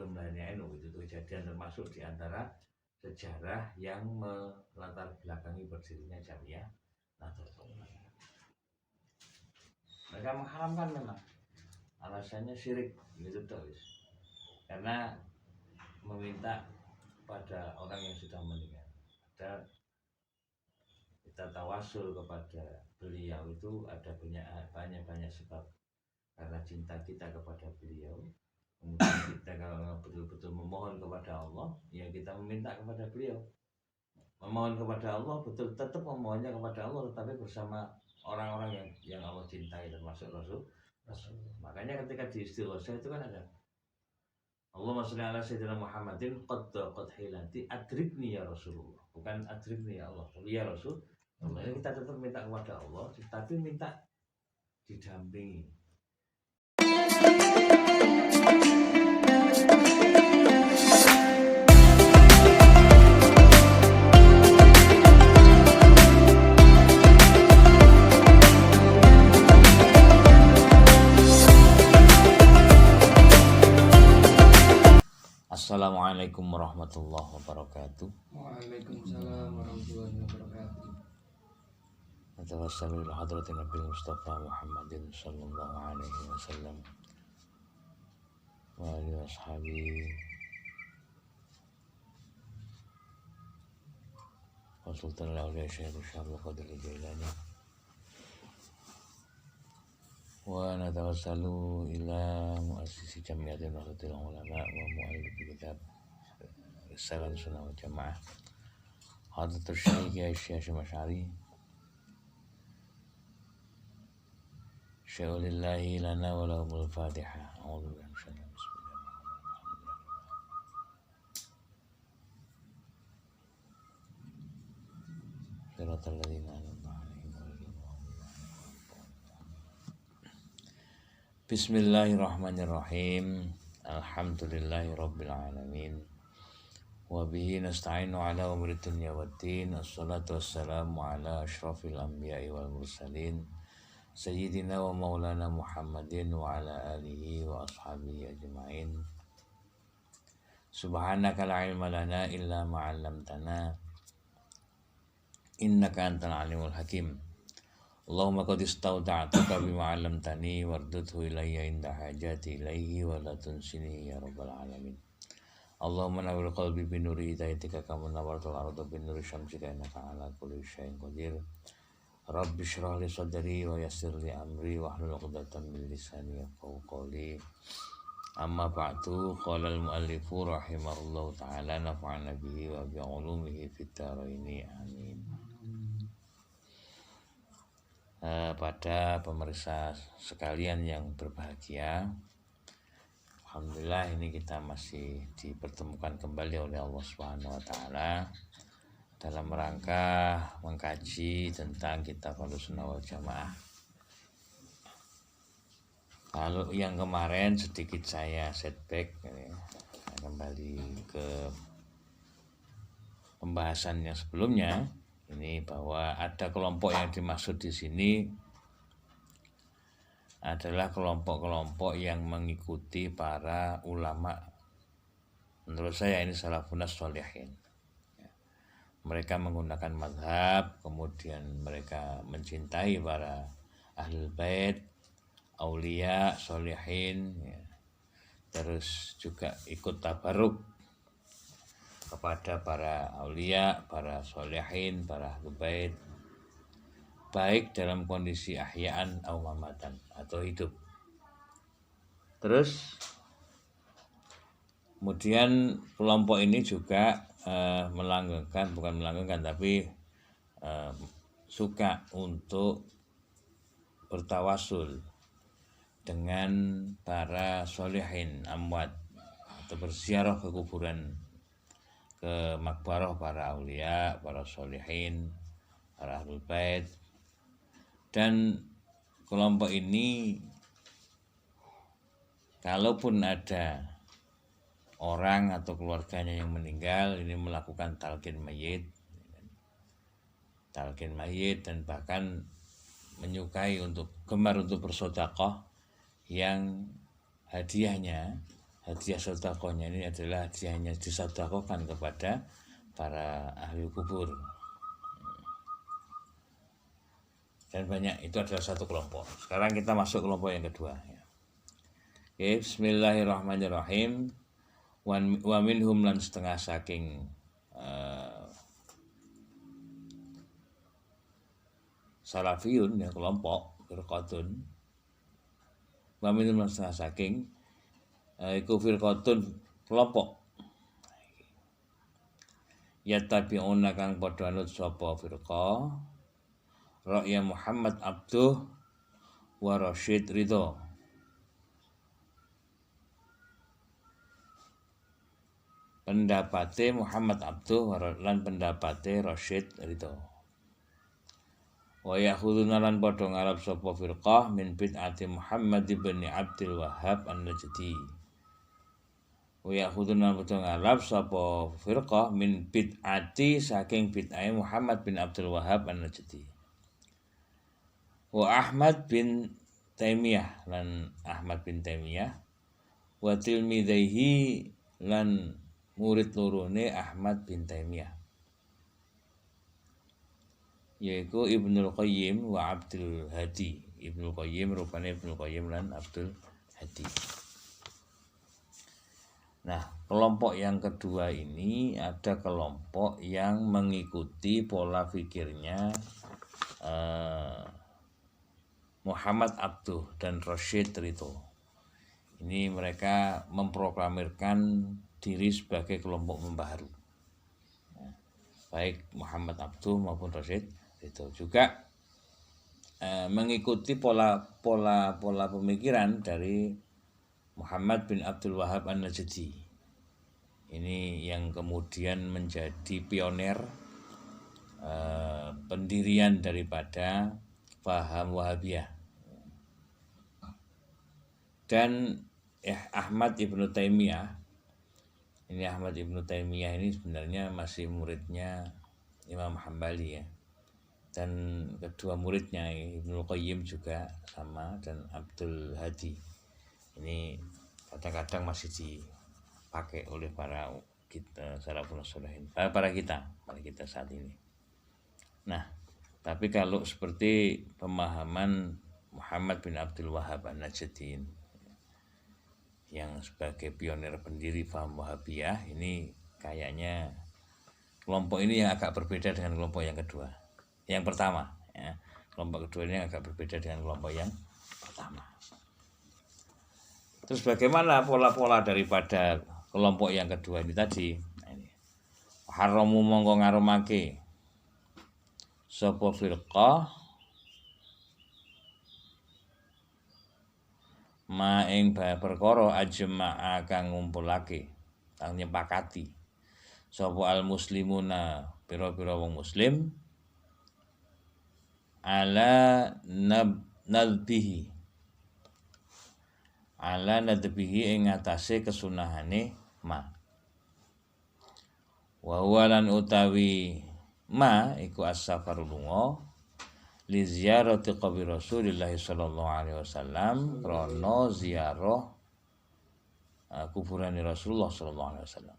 sebelum lahirnya NU. Itu kejadian termasuk di antara sejarah yang melatar belakangi berdirinya Jamiah Nahdlatul Ulama. Mereka mengharamkan memang, alasannya syirik gitu terus, karena meminta pada orang yang sudah meninggal. Dan kita tawasul kepada beliau itu ada banyak sebab, karena cinta kita kepada beliau. Kemudian kita kalau betul-betul memohon kepada Allah, ya kita meminta kepada beliau. Memohon kepada Allah, betul tetap memohonnya kepada Allah, tetapi bersama orang-orang yang Allah cintai, termasuk Rasul. Makanya ketika di istighotsah itu kan ada Allahumma sholli ala sayyidina Muhammadin qad hilati adrikni ya Rasulullah. Bukan adrikni ya Allah, tapi ya Rasul. Makanya kita tetap minta kepada Allah, tapi minta didampingi. Assalamualaikum warahmatullahi wabarakatuh. Waalaikumsalam warahmatullahi wabarakatuh. Atawassalu ila hadratin Nabil Mustafa Muhammadin sallallahu alaihi wasallam wa alihi washabihi wa sultan al-awliya Syekh Abdul Qadir Al-Jailani, wa natawassalu ila muassisi Jamiatin Nahdlatul Ulama wa muallif kitab Risalah Sunnah wal Jamaah Hadratus Syekh Hasyim Asy'ari Syaulillahi lana wa lahumul Fatihah. A'udzu billahi minasyaitonir rajim. Shiratal ladzina an'amta 'alaihim. Bismillahirrahmanirrahim. Alhamdulillahirabbil alamin. Wa bihi nasta'inu 'ala umuri dunya waddin. Assalatu wassalamu 'ala asyrafil anbiya'i wal mursalin. Sayyidina wa maulana Muhammadin wa ala alihi wa ashabihi ajma'in. Subhanaka la ilma lana illa ma 'allamtana innaka antal alimul hakim. Allahumma qad istawda'tuka bima 'allamtani wardudhu ilayya inda hajati ilayhi wa la tunsini ya rabbal alamin. Allahumma nawwir qalbi bi nuri hidayatika kama nawwartal arda bi nuri syamsika innaka ala kulli syai'in qadir. Rabbi shrah li sadri wa yassir li amri wa hlul 'uqdatam min lisani yafqahu qawli. Amma ba'du, qala al-mu'allifu rahimahullahu ta'ala, nafa'ana bihi wa bi 'ulumihi fid dharaini amin. Pada pemirsa sekalian yang berbahagia, alhamdulillah ini kita masih dipertemukan kembali oleh Allah Subhanahu wa taala dalam rangka mengkaji tentang kitab Ahlussunnah wal Jamaah. Kalau yang kemarin sedikit saya setback, kembali ke pembahasan yang sebelumnya, ini bahwa ada kelompok yang dimaksud di sini adalah kelompok-kelompok yang mengikuti para ulama. Menurut saya ini salafun sholihin. Mereka menggunakan mazhab, kemudian mereka mencintai para ahlul bait, aulia, sholihin, ya. Terus juga ikut tabaruk kepada para aulia, para sholihin, para ahlul bait, baik dalam kondisi ahya'an atau mamatan atau hidup. Terus kemudian kelompok ini juga bukan melanggengkan tapi suka untuk bertawasul dengan para sholihin amwat atau berziarah ke kuburan, ke makbarah para aulia, para sholihin, para ahlul bait. Dan kelompok ini, kalaupun ada orang atau keluarganya yang meninggal, ini melakukan talqin mayit dan bahkan gemar untuk bersedekah yang hadiahnya hadiah sedekahnya ini adalah hadiahnya disedekahkan kepada para ahli kubur. Dan banyak, itu adalah satu kelompok. Sekarang kita masuk kelompok yang kedua ya. Oke, bismillahirrahmanirrahim. Wa minhum lan setengah saking salafiyun ya, kelompok firqatun. Wa minhum lan setengah saking iku firqatun kelompok ya tabi'una kang padha anut sapa firqah Ra'ya Muhammad Abduh wa Rasyid Ridho. Pendapate Muhammad Abduh lan pendapate Rasyid Ridho. Wa yakhuduna lan padha ngarep sapa firqah min bid'ati Muhammad bin Abdul Wahhab An-Najdi. Wa yakhuduna padha ngarep sapa firqah min bid'ati saking bid'ah Muhammad bin Abdul Wahhab An-Najdi. Wa Ahmad bin Taimiyah lan Ahmad bin Taimiyah wa tilmidaihi lan murid lorone Ahmad bin Taimiyah yaiku Ibnul Qayyim wa Abdul Hadi. Ibnul Qayyim rupane Ibnul Qayyim lan Abdul Hadi. Nah, kelompok yang kedua ini ada kelompok yang mengikuti pola pikirnya Muhammad Abduh dan Rasyid Ridho. Ini mereka memproklamirkan diri sebagai kelompok pembaharu. Baik Muhammad Abduh maupun Rasyid Ridho juga mengikuti pola pemikiran dari Muhammad bin Abdul Wahhab An-Najdi. Ini yang kemudian menjadi pioner pendirian daripada paham Wahabiyah. Dan Ahmad Ibnu Taimiyah, ini Ahmad Ibnu Taimiyah ini sebenarnya masih muridnya Imam Hambali ya. Dan kedua muridnya Ibnul Qayyim juga sama, dan Abdul Hadi. Ini kadang-kadang masih dipakai oleh para kita salafun sholihin, para kita saat ini. Nah, tapi kalau seperti pemahaman Muhammad bin Abdul Wahhab An-Najdi yang sebagai pionir pendiri paham Wahabiyah, ini kayaknya kelompok ini yang agak berbeda dengan kelompok yang kedua. Yang pertama ya, kelompok kedua ini agak berbeda dengan kelompok yang pertama. Terus bagaimana pola-pola daripada kelompok yang kedua ini tadi? Nah, ini haramu mongko ngarumake sapa firqah ma ing perkara ajma'a kang ngumpulake, kang nyepakati sapa al muslimuna pira-pira wong muslim ala nadbihi ing atase kesunahane ma wa walan utawi ma iku as-safaru lunga li ziyarati qabri Rasulillah sallallahu alaihi wasallam, krana ziarah kuburan Rasulullah sallallahu alaihi wasallam.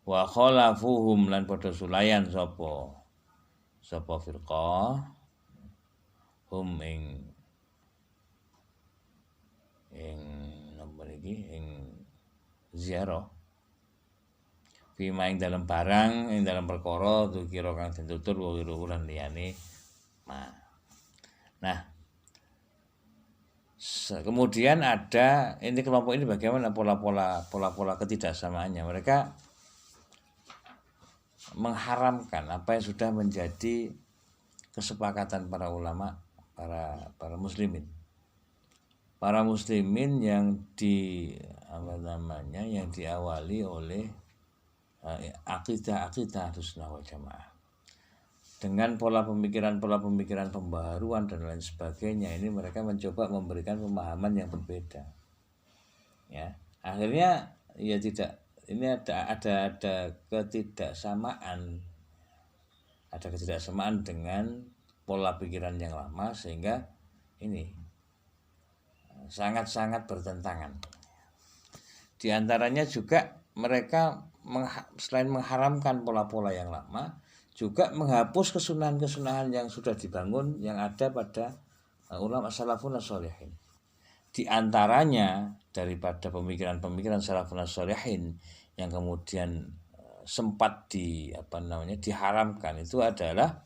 Wa khalafuhum lan padha sulayan sapa firqah hum ing nomor iki ing ziarah fima ing dalam barang, ing dalam perkara tu kira kang den tutur wa lan liyane. Nah, kemudian ada ini kelompok ini bagaimana pola ketidaksamaannya. Mereka mengharamkan apa yang sudah menjadi kesepakatan para ulama, para muslimin. Para muslimin yang yang diawali oleh akidah Ahlussunnah wal Jamaah. Dengan pola pemikiran pembaharuan dan lain sebagainya, ini mereka mencoba memberikan pemahaman yang berbeda. Ya, akhirnya ya tidak, ini ada ketidaksamaan dengan pola pikiran yang lama, sehingga ini sangat-sangat bertentangan. Di antaranya juga mereka selain mengharamkan pola-pola yang lama, juga menghapus kesunahan-kesunahan yang sudah dibangun yang ada pada ulama salafun sholihin. Di antaranya daripada pemikiran-pemikiran salafun sholihin yang kemudian sempat diharamkan itu adalah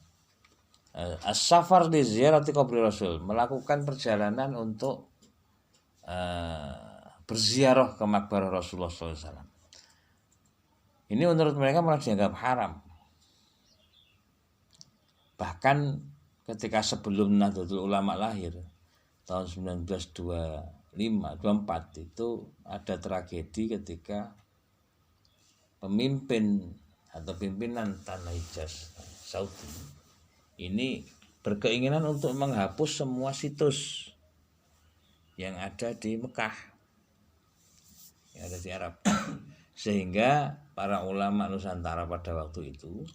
as-safar li ziyarati qabri Rasul, melakukan perjalanan untuk berziarah ke makbarah Rasulullah SAW. Ini menurut mereka malah dianggap haram. Bahkan ketika sebelum Nahdlatul Ulama lahir tahun 1924 itu ada tragedi ketika pemimpin atau pimpinan Tanah Hijaz Saudi ini berkeinginan untuk menghapus semua situs yang ada di Mekah, yang ada di Arab. Sehingga para ulama Nusantara pada waktu itu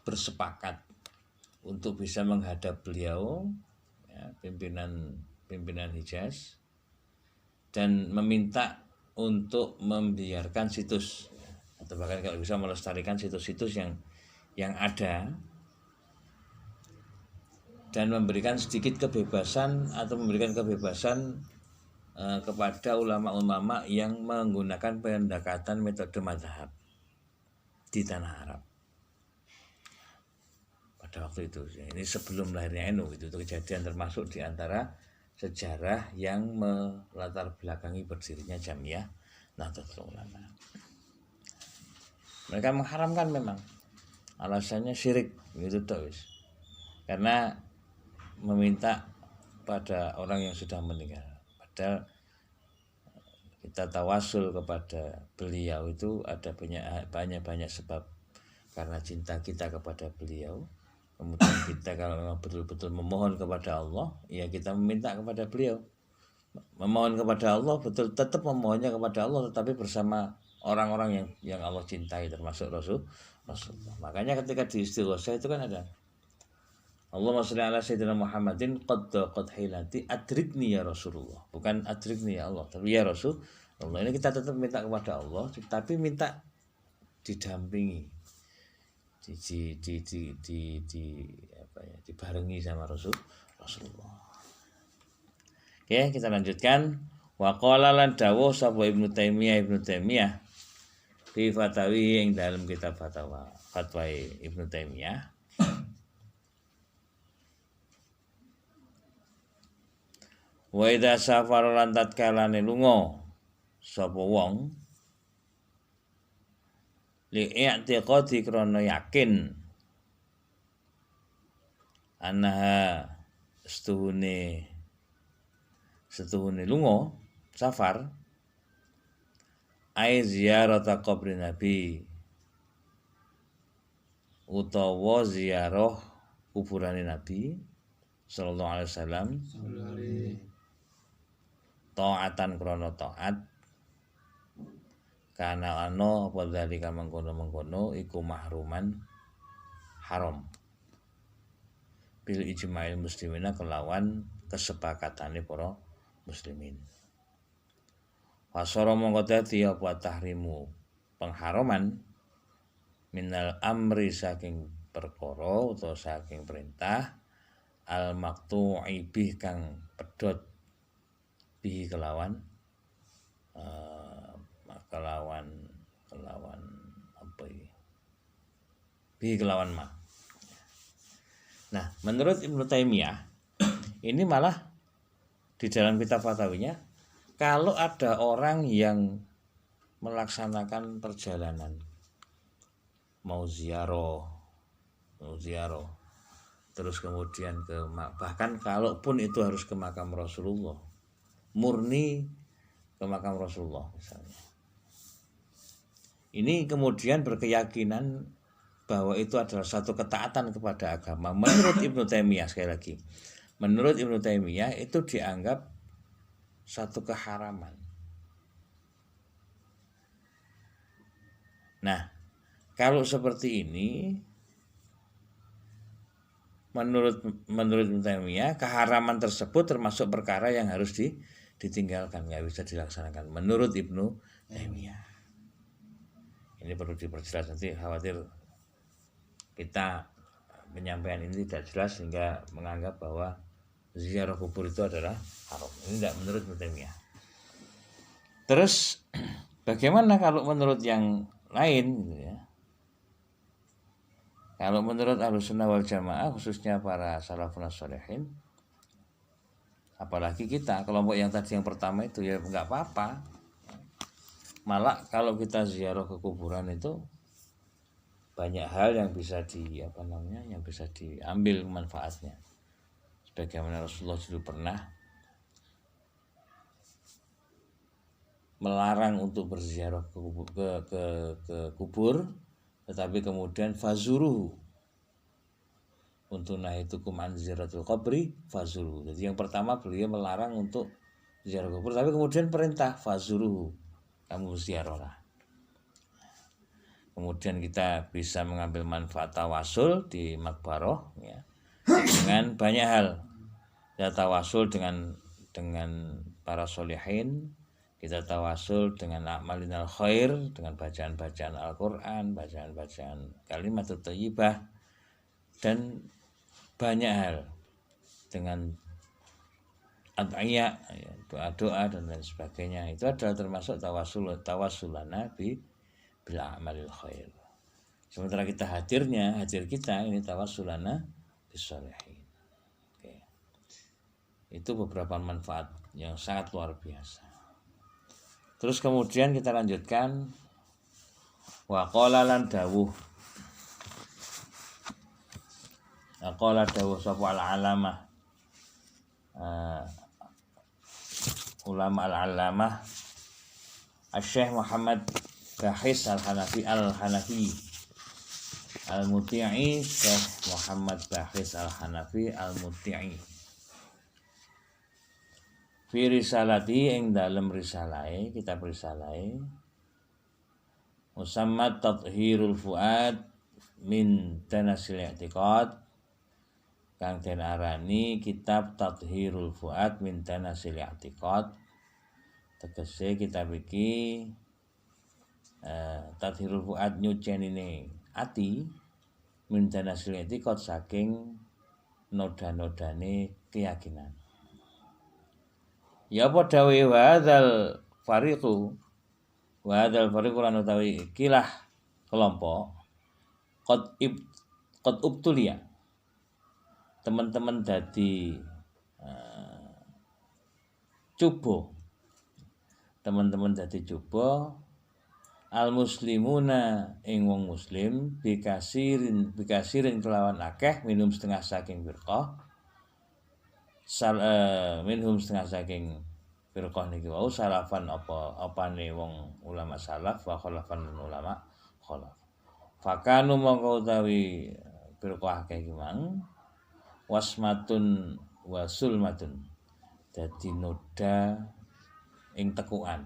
bersepakat untuk bisa menghadap beliau, ya, pimpinan Hijaz, dan meminta untuk membiarkan situs, atau bahkan kalau bisa melestarikan situs-situs yang ada, dan memberikan sedikit kebebasan kepada ulama-ulama yang menggunakan pendekatan metode mazhab di tanah Arab pada waktu itu. Ini sebelum lahirnya NU, itu kejadian termasuk di antara sejarah yang melatar belakangi berdirinya Jamiah Nahdlatul Ulama. Mereka mengharamkan memang, alasannya syirik gitu terus, karena meminta pada orang yang sudah meninggal. Padahal kita tawasul kepada beliau itu ada banyak sebab, karena cinta kita kepada beliau. Kemudian kita kalau memang betul-betul memohon kepada Allah, ya kita meminta kepada beliau. Memohon kepada Allah, tetap memohonnya kepada Allah, tetapi bersama orang-orang yang Allah cintai, termasuk Rasulullah. Makanya ketika di istighosa itu kan ada Allahumma sholli ala sayyidina Muhammadin qad hilati adrikni ya Rasulullah. Bukan adrikni ya Allah, tapi ya Rasulullah. Ini kita tetap minta kepada Allah, tapi minta didampingi, dibarengi sama Rasulullah. Oke, kita lanjutkan. Wa qala lan dawuh sapa Ibnu Taimiyah fi fatawi yang dalam kitab fatwa Ibnu Taimiyah, wa idza safara lan tatkalane lunga sapa wong li i'tiqadi krana yakin anaha setuhune lunga safar ai ziyarata qabri Nabi, utawa ziarah kuburane Nabi sallallahu alaihi wasallam, taatan krana taat, kana ana apa dalika mengkono iku mahruman haram bil ijma'il muslimina, kelawan kesepakatane para muslimin. Wasara mongko dadi apa tahrimu pengharaman minal amri saking perkara utawa saking perintah al maqtu'i bih kang pedhot bi kelawan apa ini? Bi kelawan ma. Nah, menurut Ibnu Taimiyah ini malah di dalam kitab fatawinya, kalau ada orang yang melaksanakan perjalanan mau ziarah terus kemudian bahkan kalaupun itu harus ke makam Rasulullah, murni ke makam Rasulullah misalnya, ini kemudian berkeyakinan bahwa itu adalah satu ketaatan kepada agama. Menurut Ibnu Taimiyah, sekali lagi, menurut Ibnu Taimiyah itu dianggap satu keharaman. Nah, kalau seperti ini menurut Ibnu Taimiyah keharaman tersebut termasuk perkara yang harus ditinggalkan, nggak bisa dilaksanakan menurut Ibnu Taimiyah. Ini perlu diperjelas, nanti khawatir kita penyampaian ini tidak jelas sehingga menganggap bahwa ziarah kubur itu adalah haram. Ini tidak menurut Ibnu Taimiyah. Terus bagaimana kalau menurut yang lain gitu ya? Kalau menurut Ahlussunnah wal Jamaah, khususnya para salafun sholihin, apalagi kita kelompok yang tadi yang pertama itu, ya nggak apa-apa. Malah kalau kita ziarah ke kuburan itu banyak hal yang bisa yang bisa diambil manfaatnya. Sebagaimana Rasulullah dulu pernah melarang untuk berziarah ke kubur, tetapi kemudian fazuruhu, untuk nahitukum an ziyaratul qabri fazuruhu. Jadi yang pertama beliau melarang untuk ziarah kubur, tapi kemudian perintah fazuruhu, kamu ziarahlah. Kemudian kita bisa mengambil manfaat tawasul di makbaroh ya, dengan banyak hal. Kita tawasul dengan para solihin, kita tawasul dengan a'malinal khair, dengan bacaan-bacaan Al-Quran, bacaan-bacaan kalimat thayyibah, dan banyak hal, dengan ad'iyah, ya, doa-doa dan lain sebagainya. Itu adalah termasuk tawasulana bil a'malil khair. Sementara hadir kita ini tawasulana bis sholihin. Oke. Itu beberapa manfaat yang sangat luar biasa. Terus kemudian kita lanjutkan, wa qala lan dawuh. Qala dawuh sapa al-alamah, ulama al-alamah Syekh Muhammad Bahis al-Hanafi al-Muti'i, Syekh Muhammad Bahis al-Hanafi al-Muti'i, fi risalati ing dalem risalahe, kitab risalahe, musammat tathhirul fuad min tanasil i'tiqad, kang den arani kitab tathhirul fuad min tanasil i'tiqad. Tegese kitab iki tathhirul fuad nyucenine ati, min tanasil i'tiqad saking noda-nodane keyakinan. Ya apa dawe wadzal fariqu lan utawi ikilah kelompok qad ubtulia, teman-teman dadi coba, teman-teman dadi coba al muslimuna ing wong muslim bikasirin kelawan akeh, minum setengah saking firqah, minhum setengah saking firqah niki wau, salafan apane wong ulama salaf, wa khalafan ulama khalaf. Fakanu mongko utawi firqah akeh iki mang wasmatun wasulmatun, dadi noda ing tekuan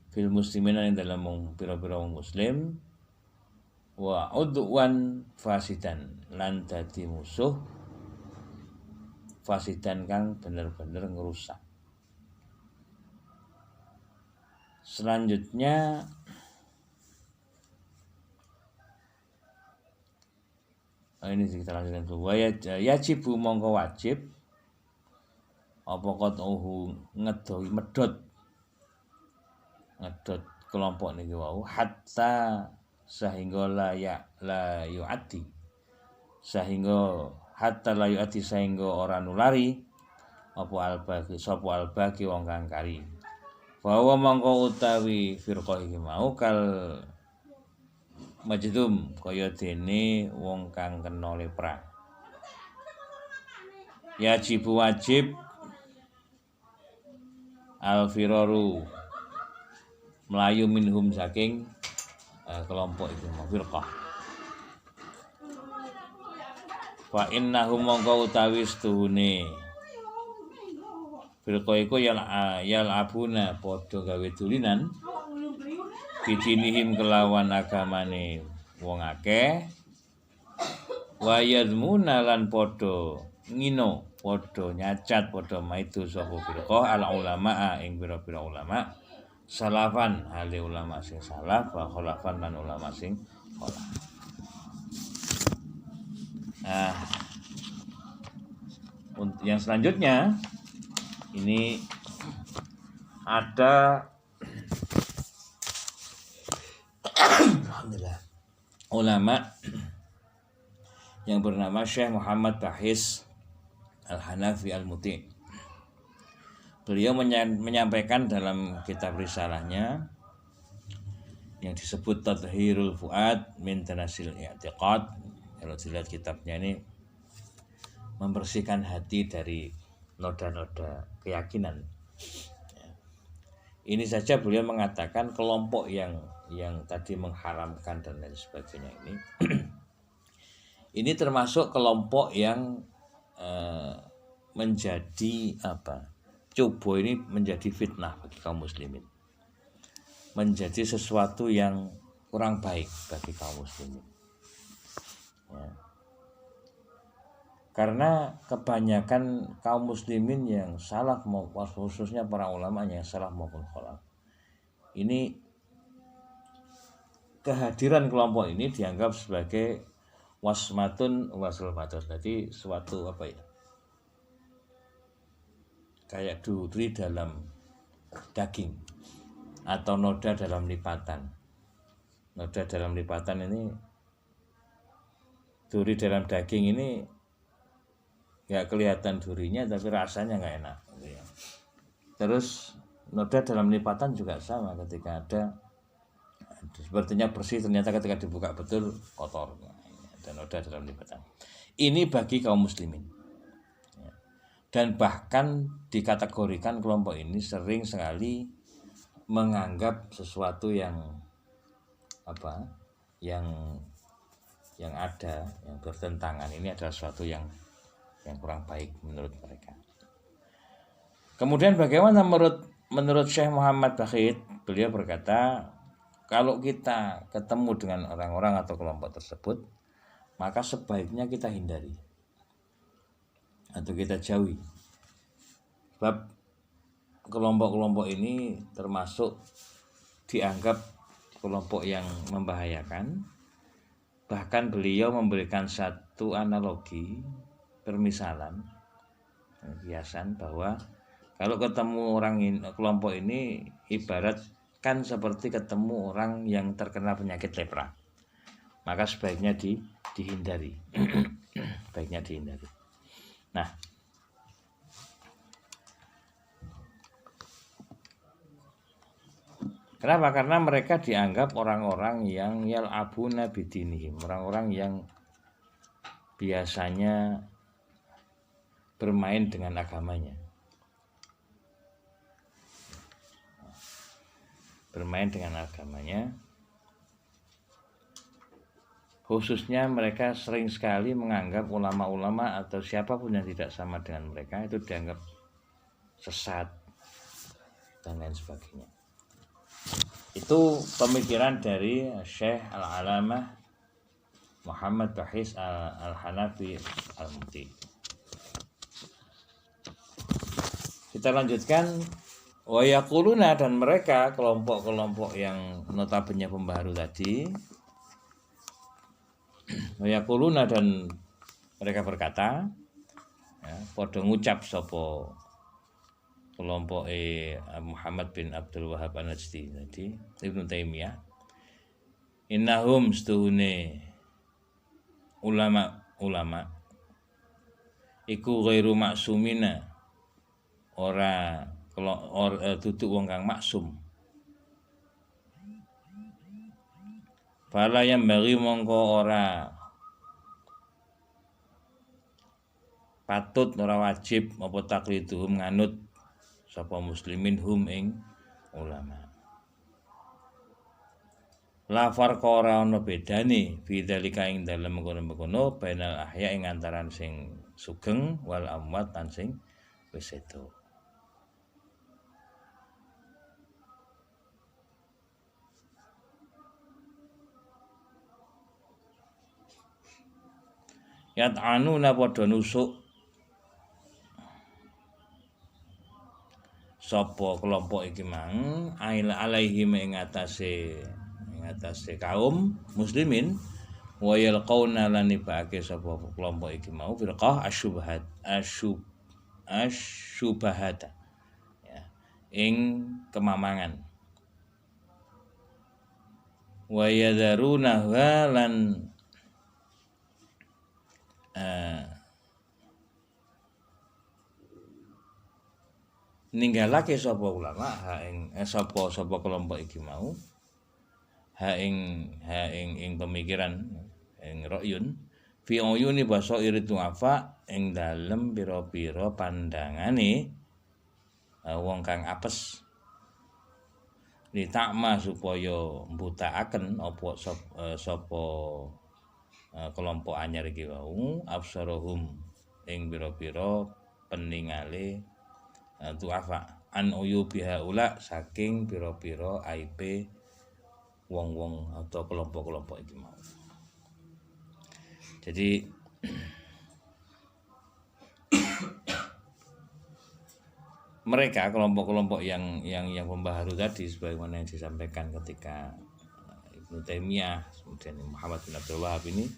fil muslimin ing dalam pira-pira wong muslim, wa udwan fasidan lan dadi musuh fasidan kang bener-bener ngerusak. Selanjutnya ini kita lanjutkan dulu. Yajibu mongko wajib apa qatuhu medhot kelompok niki wau, hatta sehingga la yu'ati, sehingga ora nulari apa albagi wong kang kari. Bahwa mongko utawi firqah iki mau kal majdum, kaya dene wong kang kena lepra. Yajibu wajib al-firaru melayu minhum saking kelompok itu mau firqah. Fa innahum mongko utawi setuhune firqah iku yal abuna padha gawe dulinan bidinihim kelawan agamane wong akeh, wa yadmuna lan padha ngino padha nyacat padha maitu sapa firqah al ulama ing pira-pira ulama salafan hale ulama sing salaf wa khalafan lan ulama sing khalaf. Nah, yang selanjutnya ini ada alhamdulillah ulama yang bernama Syekh Muhammad Bahis Al-Hanafi Al-Muti. Beliau menyampaikan dalam kitab risalahnya yang disebut Tadhhirul Fuad min Tanasil I'tiqad. Kalau dilihat kitabnya ini membersihkan hati dari noda-noda keyakinan. Ini saja beliau mengatakan kelompok yang tadi mengharamkan dan lain sebagainya ini ini termasuk kelompok yang menjadi coba ini menjadi fitnah bagi kaum muslimin, menjadi sesuatu yang kurang baik bagi kaum muslimin ya. Karena kebanyakan kaum muslimin yang salaf khususnya para ulama yang salaf maupun khalaf ini kehadiran kelompok ini dianggap sebagai wasmatun wasulmatun. Jadi suatu kayak duri dalam daging atau noda dalam lipatan. Noda dalam lipatan ini, duri dalam daging ini nggak kelihatan durinya tapi rasanya nggak enak. Terus noda dalam lipatan juga sama, ketika ada sepertinya bersih ternyata ketika dibuka betul kotor dan noda dalam lipatan. Ini bagi kaum muslimin dan bahkan dikategorikan kelompok ini sering sekali menganggap sesuatu yang yang ada yang bertentangan ini adalah sesuatu yang kurang baik menurut mereka. Kemudian bagaimana menurut Syekh Muhammad Bahis? Beliau berkata, kalau kita ketemu dengan orang-orang atau kelompok tersebut, maka sebaiknya kita hindari atau kita jauhi. Sebab kelompok-kelompok ini termasuk dianggap kelompok yang membahayakan. Bahkan beliau memberikan satu analogi, permisalan, kiasan bahwa kalau ketemu kelompok ini ibarat kan seperti ketemu orang yang terkena penyakit lepra, maka sebaiknya dihindari. Baiknya dihindari. Nah, kenapa? Karena mereka dianggap orang-orang yang yal'abuna bidinihim, orang-orang yang biasanya bermain dengan agamanya. Bermain dengan agamanya. Khususnya mereka sering sekali menganggap ulama-ulama atau siapapun yang tidak sama dengan mereka itu dianggap sesat dan lain sebagainya. Itu pemikiran dari Syekh Al-Alamah Muhammad Bahis Al-Hanafi Al-Muti. Kita lanjutkan. Wa yaquluna, dan mereka kelompok-kelompok yang notabene pembaharu tadi, wa yaquluna, dan mereka berkata ya, padha ngucap sapa kelompok Muhammad bin Abdul Wahhab An-Najdi tadi, Ibnu Taimiyah, innahum stuhune ulama iku ghairu maksumina, ora duduk wong kang maksum. Fala yang bagi mongko ora patut, ora wajib apa takliduhum nganut sapa muslimin hum ing ulama. La farqa ora ana bedane fi dzalika ing dalem mengkono-mengkono bainal ahya ing antaran sing sugeng wal amwat lan sing wis sedo. yat'anuna padha nusuk sapa kelompok iki mang alaihim ing atase kaum muslimin wa yalqauna lan nibake sapa kelompok iki mau firqah asyubahata ya ing kemamangan wa yadharuna lan ninggalake sapa ulama ha ing sapa kelompok iki mau ha ing pemikiran ing ra'yun fi uyuni basairi tuafa ing dalem pira-pira pandangane wong kang apes ditakma supaya mbutakaken apa sapa kelompok anyar iki wau absarohum ing pira-pira peningale tuafa an uyubiha ula saking pira-pira aibe wong-wong atau kelompok-kelompok iki mau. Jadi mereka kelompok-kelompok yang pembaharu tadi sebagaimana yang disampaikan ketika Ibnu Taimiyah kemudian Muhammad bin Abdul Wahab ini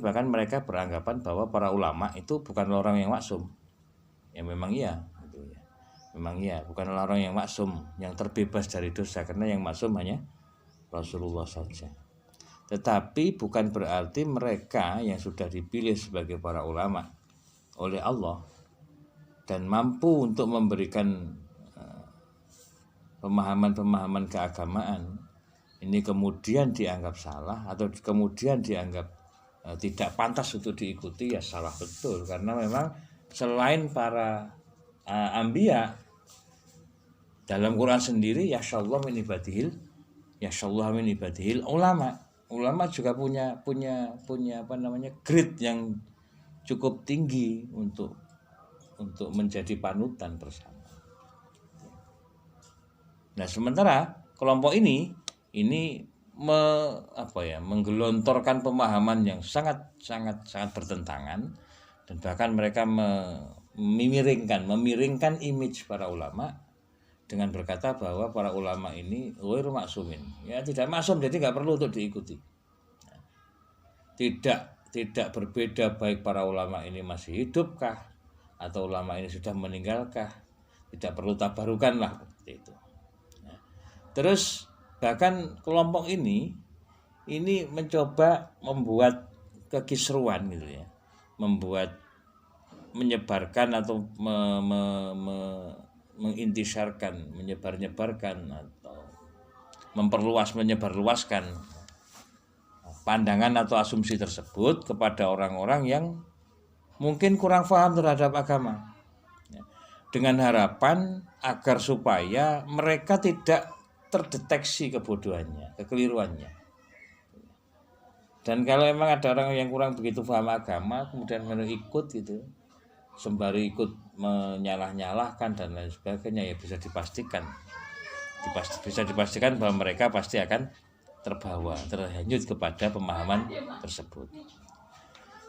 bahkan mereka beranggapan bahwa para ulama itu bukan orang yang maksum. Ya memang iya gitu ya. Memang iya, bukan orang yang maksum, yang terbebas dari dosa karena yang maksum hanya Rasulullah saja. Tetapi bukan berarti mereka yang sudah dipilih sebagai para ulama oleh Allah dan mampu untuk memberikan pemahaman-pemahaman keagamaan ini kemudian dianggap salah atau kemudian dianggap tidak pantas untuk diikuti, ya salah betul, karena memang selain para anbiya dalam Quran sendiri yasyallah min ibadihil ulama juga punya grade yang cukup tinggi untuk menjadi panutan bersama. Nah, sementara kelompok ini menggelontorkan pemahaman yang sangat bertentangan dan bahkan mereka memiringkan image para ulama dengan berkata bahwa para ulama ini ghairu maksumin. Ya tidak maksum, jadi nggak perlu untuk diikuti. Tidak berbeda baik para ulama ini masih hidupkah atau ulama ini sudah meninggalkah. Tidak perlu tabarukan lah seperti itu. Nah, terus bahkan kelompok ini mencoba membuat kekisruan gitu ya. Menyebarkan atau mengintisarkan, menyebarkan atau menyebarluaskan pandangan atau asumsi tersebut kepada orang-orang yang mungkin kurang paham terhadap agama, dengan harapan agar supaya mereka tidak terdeteksi kebodohannya, kekeliruannya. Dan kalau memang ada orang yang kurang begitu paham agama kemudian ikut gitu, sembari ikut menyalah-nyalahkan dan lain sebagainya, ya bisa dipastikan bahwa mereka pasti akan terhanyut kepada pemahaman tersebut.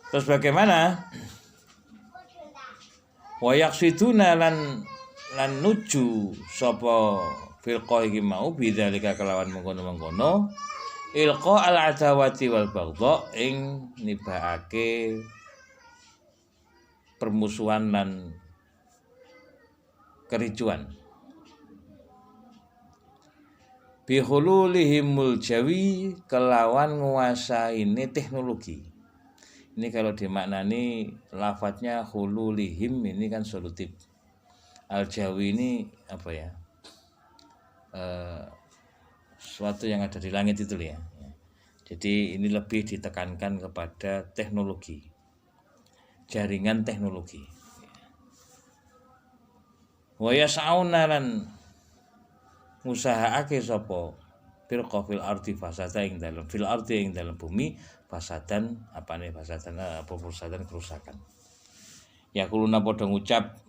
Terus bagaimana? Wa yaqsiduna lan nuju sapa firqah iki mau bidzalika kelawan mengkono-mengkono ilqa al-adawati wal baghdha ing nibahake permusuhan dan kericuan bihululihimul jawi kelawan nguasaine teknologi. Ini kalau dimaknani lafadznya hululihim ini kan solutif. Al-jawi ini apa ya? Sesuatu yang ada di langit itu ya. Jadi ini lebih ditekankan kepada teknologi. Jaringan teknologi. Wa yas'auna lan ngusahaake sapa firqa fil ardi fasada ing dalam bumi fasadan fasadan kerusakan. Ya kuluna padha ngucap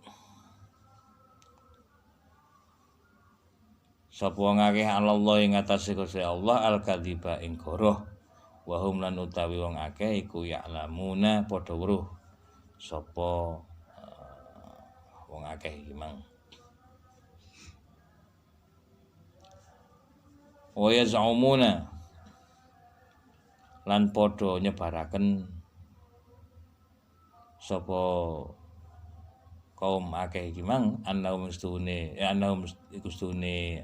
sapa ngakeh Allah ing atase Gusti Allah al-kadziba ing goroh Wahum lan utawi wong akeh iku ya'lamuna padha weruh sapa wong akeh iki mang. Wa yaz'umuna lan padha nyebaraken sapa kaum akeh iki mang annahum iku stune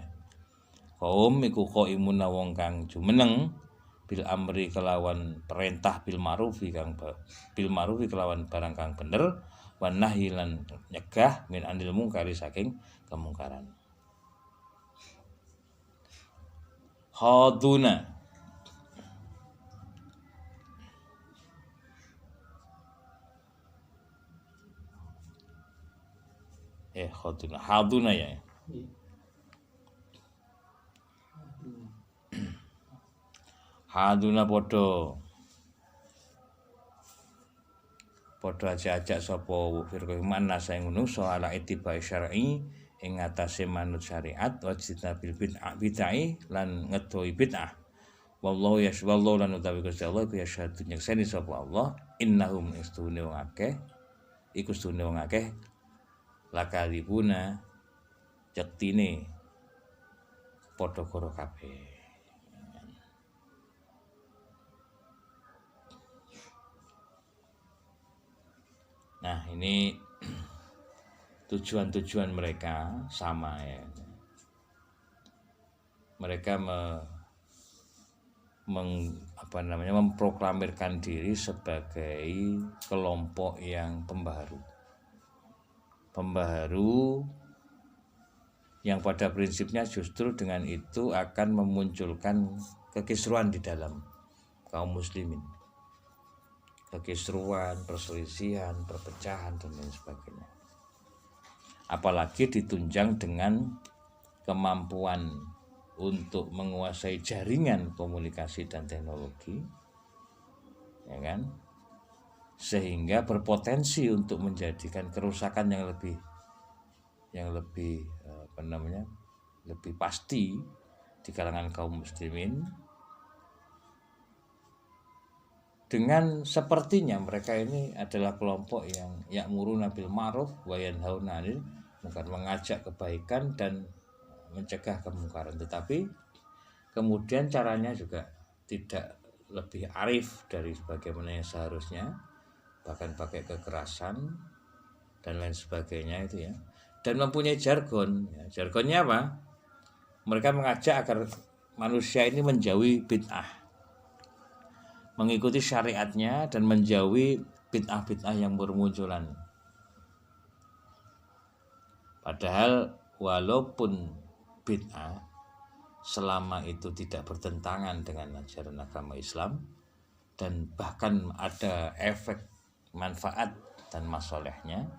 kaum iku qaimuna wong kang jumeneng bil amri kelawan perintah bil ma'rufi kelawan barang kang bener wan nahyi lan nyegah min anil mungkari saking kemungkaran. Khaduna haduna ya. Iya. Haduna padha ajak sapa firqah mana sae ngono soal ittiba syar'i ing atase manut syariat wajibna bil bid'ah lan ngedoi bid'ah. Wallahu yashwallahu lan utawi Gusti Allah ku yasyhadu nyekseni sapa Allah innahum istune wong akeh iku stune wong akeh lakalibuna jektine padha karo kabeh. Nah, ini tujuan-tujuan mereka sama ya. Mereka memproklamirkan diri sebagai kelompok yang pembaharu yang pada prinsipnya justru dengan itu akan memunculkan kekisruan di dalam kaum muslimin. Kekisruan, perselisihan, perpecahan dan lain sebagainya. Apalagi ditunjang dengan kemampuan untuk menguasai jaringan komunikasi dan teknologi, ya kan? Sehingga berpotensi untuk menjadikan kerusakan yang lebih lebih pasti di kalangan kaum muslimin. Dengan sepertinya mereka ini adalah kelompok yang ya'muruna bil ma'ruf wa yanhauna 'anil munkar, mengajak kebaikan dan mencegah kemungkaran, tetapi kemudian caranya juga tidak lebih arif dari sebagaimana yang seharusnya, bahkan pakai kekerasan dan lain sebagainya itu ya, dan mempunyai jargon. Jargonnya apa? Mereka mengajak agar manusia ini menjauhi bid'ah, mengikuti syariatnya dan menjauhi bid'ah-bid'ah yang bermunculan. Padahal walaupun bid'ah selama itu tidak bertentangan dengan ajaran agama Islam dan bahkan ada efek manfaat dan masolehnya,